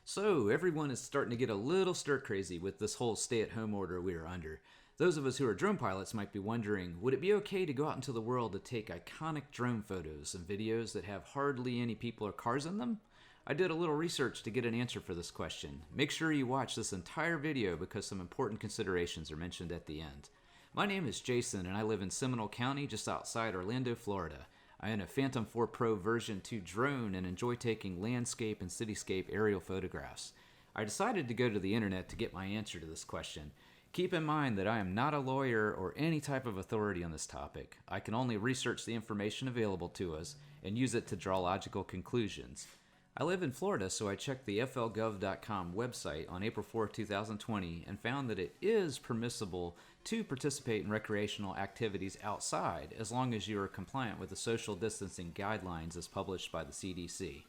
So, everyone is starting to get a little stir crazy with this whole stay at home order we are under. Those of us who are drone pilots might be wondering, would it be okay to go out into the world to take iconic drone photos and videos that have hardly any people or cars in them? I did a little research to get an answer for this question. Make sure you watch this entire video because some important considerations are mentioned at the end. My name is Jason and I live in Seminole County just outside Orlando, Florida. I own a Phantom 4 Pro version 2 drone and enjoy taking landscape and cityscape aerial photographs. I decided to go to the internet to get my answer to this question. Keep in mind that I am not a lawyer or any type of authority on this topic. I can only research the information available to us and use it to draw logical conclusions. I live in Florida, so I checked the flgov.com website on April 4, 2020 and found that it is permissible to participate in recreational activities outside as long as you are compliant with the social distancing guidelines as published by the CDC.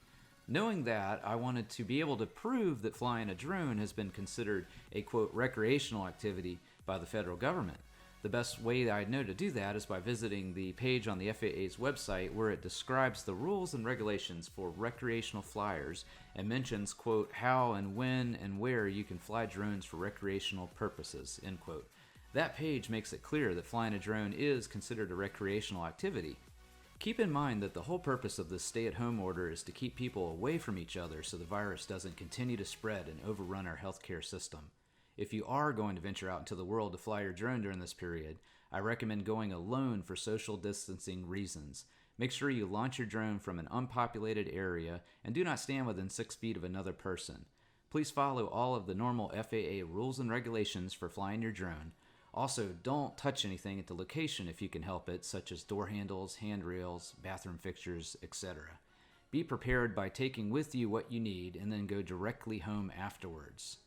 Knowing that, I wanted to be able to prove that flying a drone has been considered a quote recreational activity by the federal government. The best way that I know to do that is by visiting the page on the FAA's website where it describes the rules and regulations for recreational flyers and mentions, quote, how and when and where you can fly drones for recreational purposes, end quote. That page makes it clear that flying a drone is considered a recreational activity. Keep in mind that the whole purpose of this stay-at-home order is to keep people away from each other so the virus doesn't continue to spread and overrun our healthcare system. If you are going to venture out into the world to fly your drone during this period, I recommend going alone for social distancing reasons. Make sure you launch your drone from an unpopulated area and do not stand within 6 feet of another person. Please follow all of the normal FAA rules and regulations for flying your drone. Also, don't touch anything at the location if you can help it, such as door handles, handrails, bathroom fixtures, etc. Be prepared by taking with you what you need and then go directly home afterwards.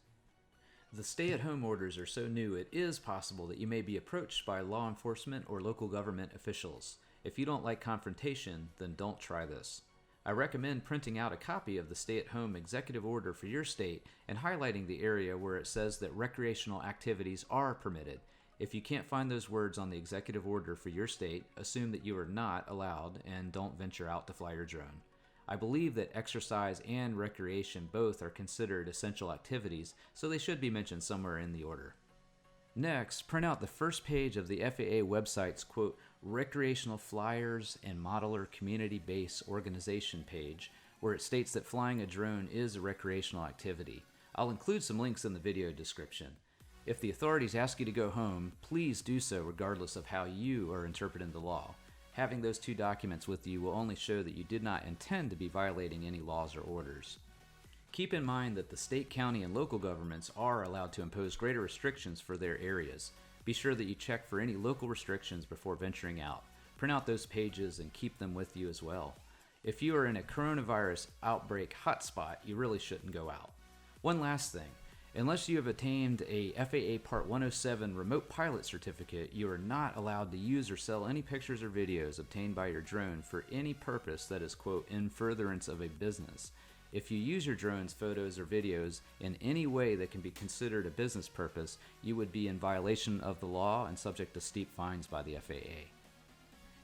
The stay-at-home orders are so new it is possible that you may be approached by law enforcement or local government officials. If you don't like confrontation, then don't try this. I recommend printing out a copy of the stay-at-home executive order for your state and highlighting the area where it says that recreational activities are permitted. If you can't find those words on the executive order for your state, assume that you are not allowed and don't venture out to fly your drone. I believe that exercise and recreation both are considered essential activities, so they should be mentioned somewhere in the order. Next, print out the first page of the FAA website's quote, recreational flyers and modeler community base organization page, where it states that flying a drone is a recreational activity. I'll include some links in the video description. If the authorities ask you to go home, please do so regardless of how you are interpreting the law. Having those two documents with you will only show that you did not intend to be violating any laws or orders. Keep in mind that the state, county, and local governments are allowed to impose greater restrictions for their areas. Be sure that you check for any local restrictions before venturing out. Print out those pages and keep them with you as well. If you are in a coronavirus outbreak hotspot, you really shouldn't go out. One last thing. Unless you have attained a FAA Part 107 remote pilot certificate, you are not allowed to use or sell any pictures or videos obtained by your drone for any purpose that is, quote, in furtherance of a business. If you use your drone's photos or videos in any way that can be considered a business purpose, you would be in violation of the law and subject to steep fines by the FAA.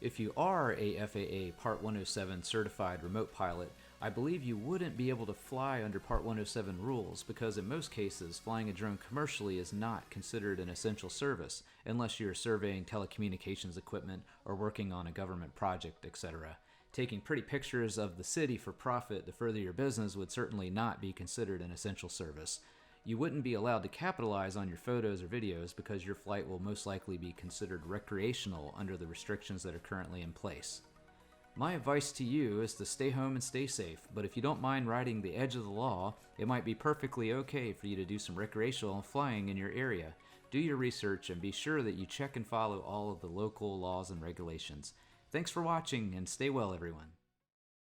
If you are a FAA Part 107 certified remote pilot, I believe you wouldn't be able to fly under Part 107 rules because in most cases, flying a drone commercially is not considered an essential service unless you're surveying telecommunications equipment or working on a government project, etc. Taking pretty pictures of the city for profit to further your business would certainly not be considered an essential service. You wouldn't be allowed to capitalize on your photos or videos because your flight will most likely be considered recreational under the restrictions that are currently in place. My advice to you is to stay home and stay safe, but if you don't mind riding the edge of the law, it might be perfectly okay for you to do some recreational flying in your area. Do your research and be sure that you check and follow all of the local laws and regulations. Thanks for watching and stay well, everyone.